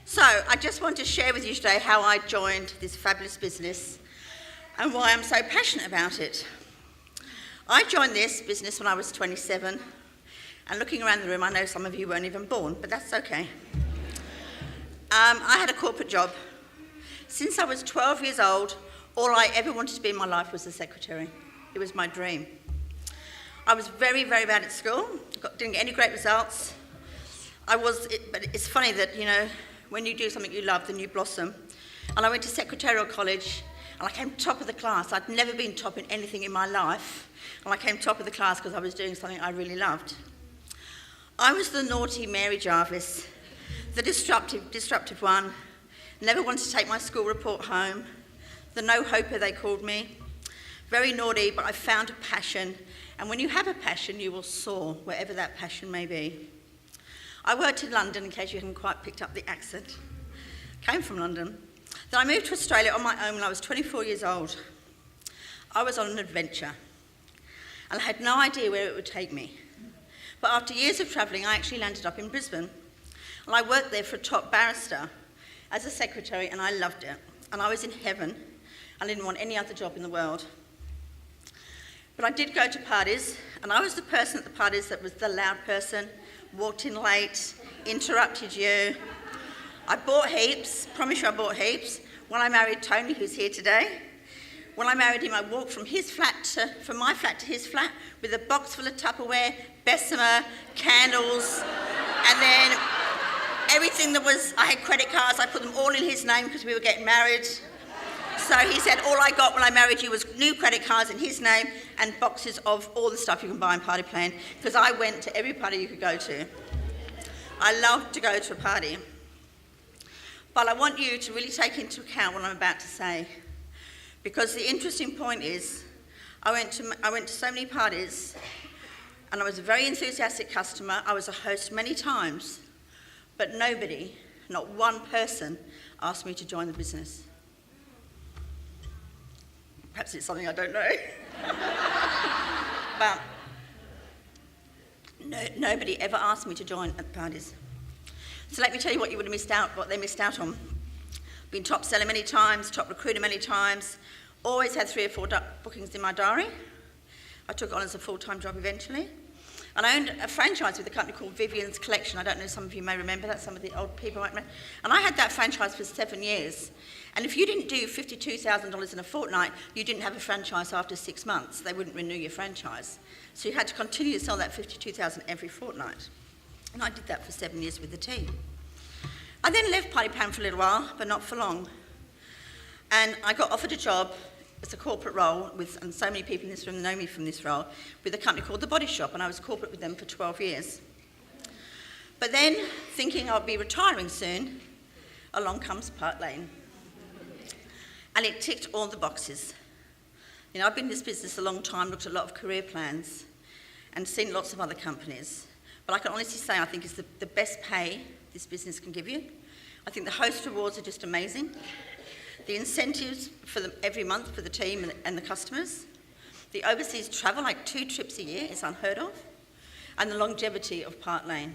So, I just want to share with you today how I joined this fabulous business and why I'm so passionate about it. I joined this business when I was 27, and looking around the room, I know some of you weren't even born, but that's okay. I had a corporate job. Since I was 12 years old, all I ever wanted to be in my life was a secretary. It was my dream. I was very, very bad at school, didn't get any great results. But it's funny that, when you do something you love, then you blossom. And I went to secretarial college, and I came top of the class. I'd never been top in anything in my life, and I came top of the class because I was doing something I really loved. I was the naughty Mary Jarvis, the disruptive one, never wanted to take my school report home, the no-hoper they called me. Very naughty, but I found a passion, and when you have a passion, you will soar, wherever that passion may be. I worked in London, in case you hadn't quite picked up the accent. Came from London. Then I moved to Australia on my own when I was 24 years old. I was on an adventure, and I had no idea where it would take me. But after years of travelling, I actually landed up in Brisbane, and I worked there for a top barrister as a secretary, and I loved it. And I was in heaven. I didn't want any other job in the world. But I did go to parties, and I was the person at the parties that was the loud person, walked in late, interrupted you. I bought heaps, promise you I bought heaps. When I married Tony, who's here today, when I married him, I walked from my flat to his flat with a box full of Tupperware, Bessemer, candles, and then everything I had credit cards, I put them all in his name because we were getting married. So he said, all I got when I married you was new credit cards in his name and boxes of all the stuff you can buy in party plan, because I went to every party you could go to. I loved to go to a party. But I want you to really take into account what I'm about to say, because the interesting point is, I went to so many parties, and I was a very enthusiastic customer. I was a host many times, but nobody, not one person, asked me to join the business. Perhaps it's something I don't know. But nobody ever asked me to join at the parties. So let me tell you what they missed out on. Been top seller many times, top recruiter many times, always had 3 or 4 bookings in my diary. I took it on as a full-time job eventually. And I owned a franchise with a company called Vivian's Collection. I don't know, some of you may remember that, some of the old people might remember. And I had that franchise for 7 years. And if you didn't do $52,000 in a fortnight, you didn't have a franchise after 6 months. They wouldn't renew your franchise. So you had to continue to sell that $52,000 every fortnight. And I did that for 7 years with the team. I then left Party Pan for a little while, but not for long. And I got offered a job. It's a corporate role, and so many people in this room know me from this role, with a company called The Body Shop, and I was corporate with them for 12 years. But then, thinking I'd be retiring soon, along comes Park Lane. And it ticked all the boxes. I've been in this business a long time, looked at a lot of career plans, and seen lots of other companies. But I can honestly say I think it's the best pay this business can give you. I think the host rewards are just amazing. The incentives for them every month for the team and the customers. The overseas travel, like 2 trips a year, is unheard of. And the longevity of Park Lane.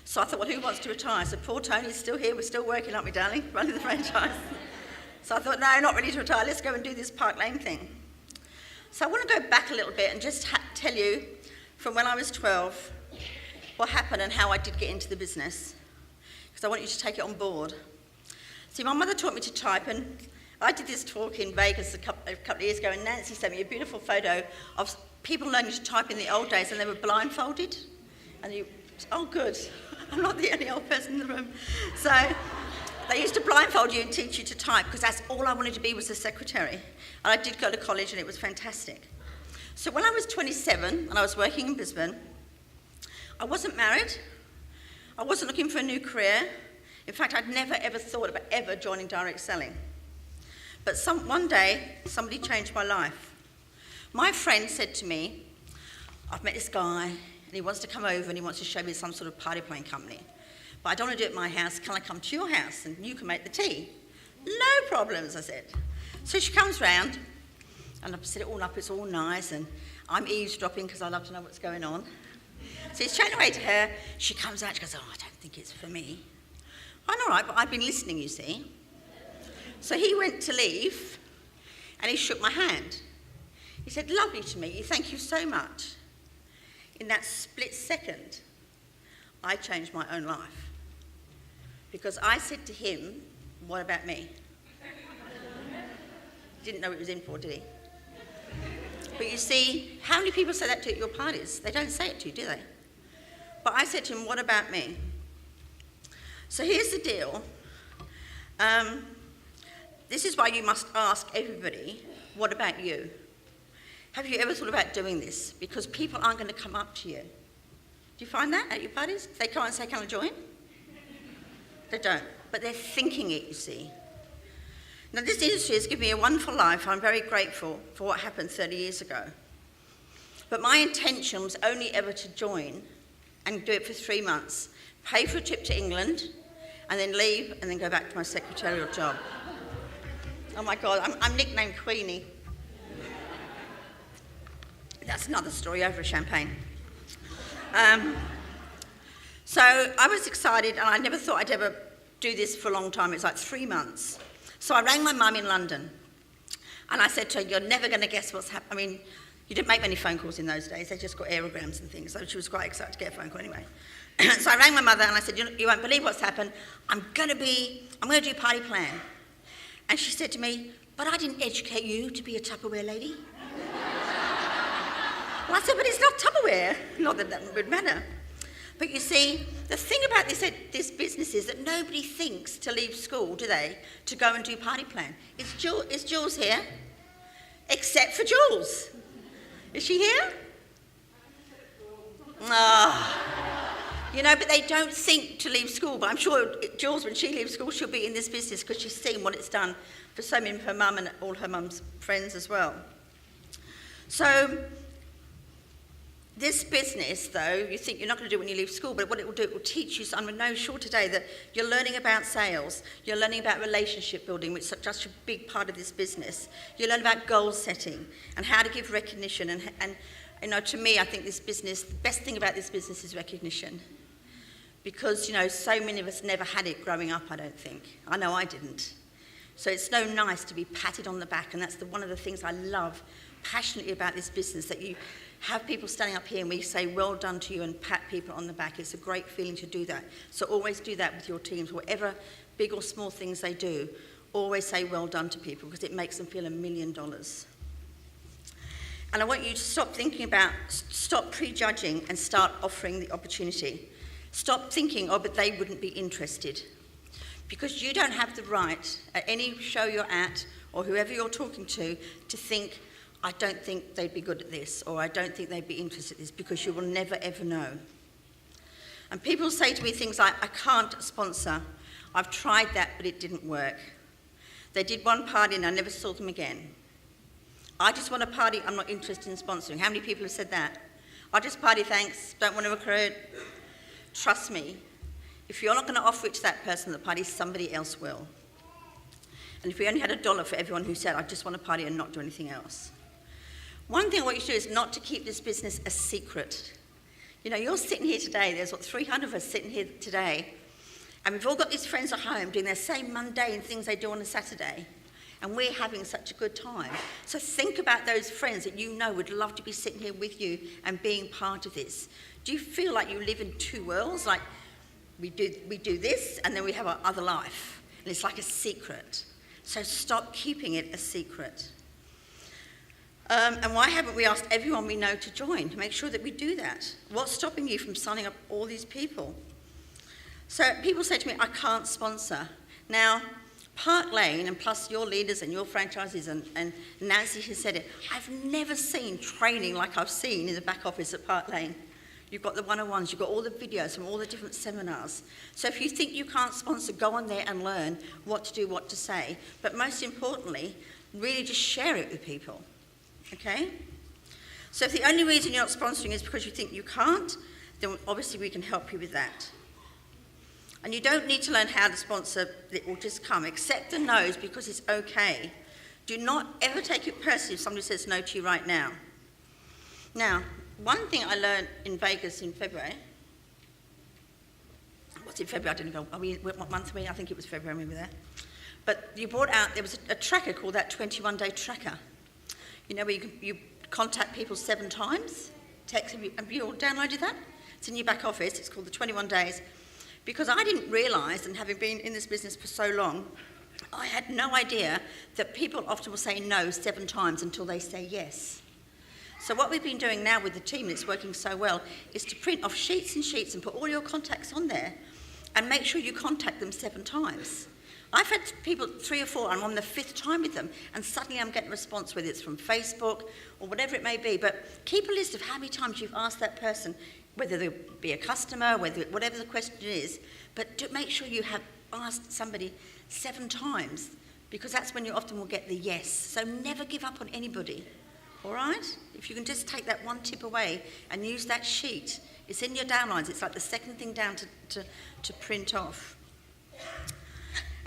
So I thought, well, who wants to retire? So poor Tony's still here. We're still working, aren't we, darling? Running the franchise. So I thought, no, not ready to retire. Let's go and do this Park Lane thing. So I want to go back a little bit and just tell you from when I was 12 what happened and how I did get into the business, because I want you to take it on board. See, my mother taught me to type, and I did this talk in Vegas a couple of years ago, and Nancy sent me a beautiful photo of people learning to type in the old days, and they were blindfolded. And oh good, I'm not the only old person in the room. So they used to blindfold you and teach you to type, because that's all I wanted to be, was a secretary. And I did go to college, and it was fantastic. So when I was 27, and I was working in Brisbane, I wasn't married. I wasn't looking for a new career. In fact, I'd never ever thought about ever joining direct selling. But one day, somebody changed my life. My friend said to me, I've met this guy, and he wants to come over and he wants to show me some sort of party plane company. But I don't want to do it at my house. Can I come to your house and you can make the tea? No problems, I said. So she comes round, and I've set it all up, it's all nice, and I'm eavesdropping because I love to know what's going on. So he's chatting away to her. She comes out, she goes, oh, I don't think it's for me. I'm all right, but I've been listening, you see. So he went to leave, and he shook my hand. He said, "Lovely to meet you, thank you so much." In that split second, I changed my own life. Because I said to him, "What about me?" Didn't know what he was in for, did he? But you see, how many people say that to you at your parties? They don't say it to you, do they? But I said to him, "What about me?" So here's the deal. This is why you must ask everybody, "What about you?" Have you ever thought about doing this? Because people aren't going to come up to you. Do you find that at your parties? They come and say, "Can I join?" They don't, but they're thinking it, you see. Now, this industry has given me a wonderful life. I'm very grateful for what happened 30 years ago. But my intention was only ever to join and do it for 3 months, pay for a trip to England, and then leave, and then go back to my secretarial job. Oh my God, I'm nicknamed Queenie. That's another story over a champagne. So I was excited, and I never thought I'd ever do this for a long time. It's like 3 months. So I rang my mum in London, and I said to her, "You're never going to guess what's happened." I mean, you didn't make many phone calls in those days. They just got aerograms and things, so she was quite excited to get a phone call anyway. So I rang my mother, and I said, "You won't believe what's happened. I'm going to do a party plan." And she said to me, "But I didn't educate you to be a Tupperware lady." Well, I said, "But it's not Tupperware." Not that that would matter. But you see, the thing about this business is that nobody thinks to leave school, do they, to go and do party plan. Is Jules here? Except for Jules. Is she here? You know, but they don't think to leave school. But I'm sure Jules, when she leaves school, she'll be in this business because she's seen what it's done for so many of her mum and all her mum's friends as well. So this business, though, you think you're not going to do it when you leave school, but what it will do, it will teach you. So I'm no sure today that you're learning about sales, you're learning about relationship building, which is such a big part of this business. You learn about goal setting and how to give recognition. And you know, to me, I think this business, the best thing about this business is recognition. Because, you know, so many of us never had it growing up, I don't think. I know I didn't. So it's so nice to be patted on the back, and that's one of the things I love passionately about this business, that you have people standing up here and we say, "Well done" to you, and pat people on the back. It's a great feeling to do that. So always do that with your teams. Whatever big or small things they do, always say "well done" to people, because it makes them feel $1 million. And I want you to stop prejudging and start offering the opportunity. Stop thinking, "Oh, but they wouldn't be interested." Because you don't have the right at any show you're at, or whoever you're talking to think, "I don't think they'd be good at this," or "I don't think they'd be interested in this," because you will never ever know. And people say to me things like, "I can't sponsor. I've tried that, but it didn't work. They did one party and I never saw them again. I just want a party, I'm not interested in sponsoring." How many people have said that? "I just party, thanks, don't want to recruit." Trust me, if you're not going to offer it to that person at the party, somebody else will. And if we only had $1 for everyone who said, "I just want to party and not do anything else." One thing I want you to do is not to keep this business a secret. You know, you're sitting here today, there's 300 of us sitting here today, and we've all got these friends at home doing their same mundane things they do on a Saturday, and we're having such a good time. So think about those friends that you know would love to be sitting here with you and being part of this. Do you feel like you live in two worlds? Like we do this, and then we have our other life, and it's like a secret. So stop keeping it a secret. And why haven't we asked everyone we know to join, to make sure that we do that? What's stopping you from signing up all these people? So people say to me, "I can't sponsor." Now, Park Lane, and plus your leaders and your franchises, and Nancy has said it, I've never seen training like I've seen in the back office at Park Lane. You've got the one-on-ones, you've got all the videos from all the different seminars. So if you think you can't sponsor, go on there and learn what to do, what to say. But most importantly, really just share it with people. Okay? So if the only reason you're not sponsoring is because you think you can't, then obviously we can help you with that. And you don't need to learn how to sponsor, it will just come. Accept the no's because it's okay. Do not ever take it personally if somebody says no to you right now. Now, one thing I learned in Vegas in February, was it February? I didn't go. What month are we? I think it was February we were there. But you brought out, there was a tracker called that 21-day tracker. You know, where you contact people 7 times. Have you all downloaded that? It's in your back office. It's called the 21 days. Because I didn't realise, and having been in this business for so long, I had no idea that people often will say no 7 times until they say yes. So what we've been doing now with the team, it's working so well, is to print off sheets and sheets and put all your contacts on there and make sure you contact them 7 times. I've had people 3 or 4, I'm on the 5th time with them, and suddenly I'm getting a response, whether it's from Facebook or whatever it may be. But keep a list of how many times you've asked that person, whether they be a customer, whatever the question is, but make sure you have asked somebody 7 times, because that's when you often will get the yes. So never give up on anybody, all right? If you can just take that one tip away and use that sheet, it's in your downlines. It's like the second thing down to print off.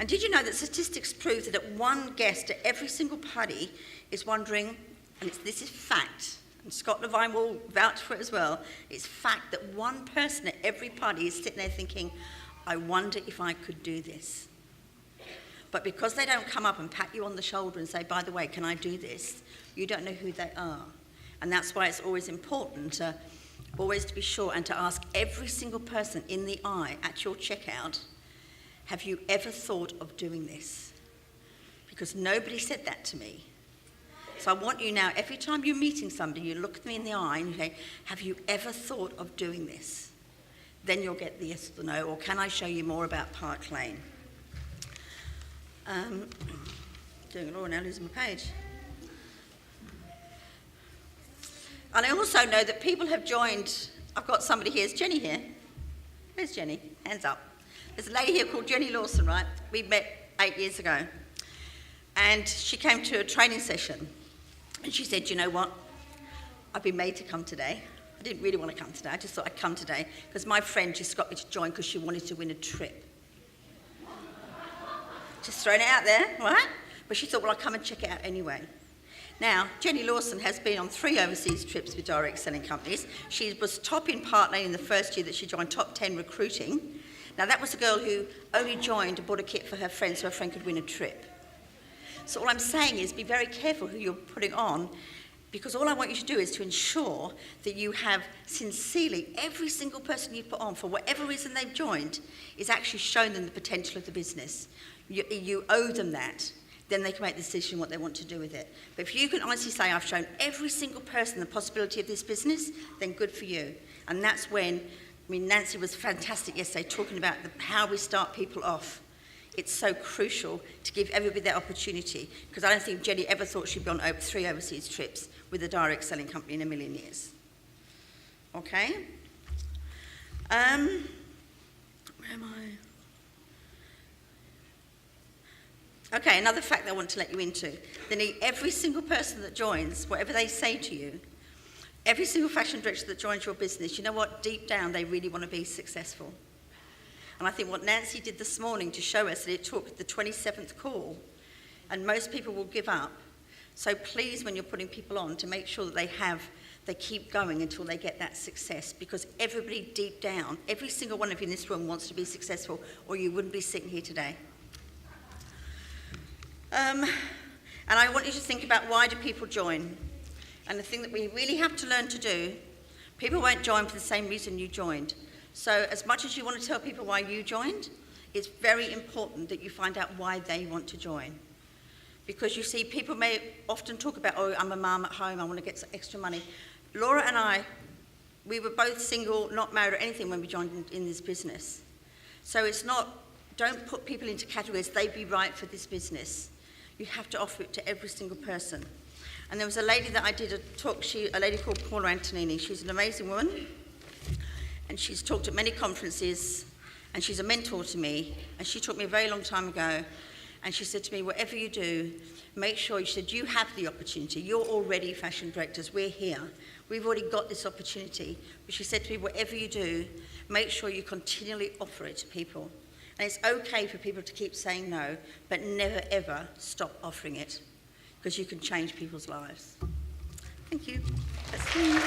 And did you know that statistics prove that at one guest at every single party is wondering, and this is fact, and Scott Levine will vouch for it as well, it's fact that one person at every party is sitting there thinking, I wonder if I could do this. But because they don't come up and pat you on the shoulder and say, by the way, can I do this? You don't know who they are. And that's why it's always important to be sure and to ask every single person in the eye at your checkout, have you ever thought of doing this? Because nobody said that to me. So I want you now, every time you're meeting somebody, you look them in the eye and you say, have you ever thought of doing this? Then you'll get the yes or no, or can I show you more about Park Lane? Doing it all now, losing my page. And I also know that people have joined, I've got somebody here, is Jenny here? Where's Jenny? Hands up. There's a lady here called Jenny Lawson, right? We met 8 years ago. And she came to a training session. And she said, you know what? I've been made to come today. I didn't really want to come today. I just thought I'd come today because my friend just got me to join because she wanted to win a trip. Just throwing it out there, right? But she thought, well, I'll come and check it out anyway. Now, Jenny Lawson has been on 3 overseas trips with direct selling companies. She was top in Park Lane in the first year that she joined top 10 recruiting. Now, that was a girl who only joined and bought a kit for her friend so her friend could win a trip. So all I'm saying is be very careful who you're putting on, because all I want you to do is to ensure that you have sincerely, every single person you put on, for whatever reason they've joined, is actually shown them the potential of the business. You owe them that. Then they can make the decision what they want to do with it. But if you can honestly say, I've shown every single person the possibility of this business, then good for you. And that's when, Nancy was fantastic yesterday talking about how we start people off. It's so crucial to give everybody that opportunity, because I don't think Jenny ever thought she'd be on 3 overseas trips with a direct selling company in a million years. Okay? Where am I? Okay, another fact that I want to let you into. Every single person that joins, whatever they say to you, every single fashion director that joins your business, you know what? Deep down, they really want to be successful. And I think what Nancy did this morning to show us that it took the 27th call, and most people will give up. So please, when you're putting people on, to make sure that they keep going until they get that success, because everybody deep down, every single one of you in this room wants to be successful, or you wouldn't be sitting here today. And I want you to think about, why do people join? And the thing that we really have to learn to do, people won't join for the same reason you joined. So as much as you want to tell people why you joined, it's very important that you find out why they want to join. Because you see, people may often talk about, oh, I'm a mum at home, I want to get some extra money. Laura and I, we were both single, not married or anything when we joined in this business. So it's not, don't put people into categories, they'd be right for this business. You have to offer it to every single person. And there was a lady that I did a talk, a lady called Paula Antonini. She's an amazing woman, and she's talked at many conferences, and she's a mentor to me, and she taught me a very long time ago, and she said to me, whatever you do, make sure, she said, you have the opportunity. You're already fashion directors. We're here. We've already got this opportunity. But she said to me, whatever you do, make sure you continually offer it to people. And it's okay for people to keep saying no, but never, ever stop offering it, because you can change people's lives. Thank you. That's me.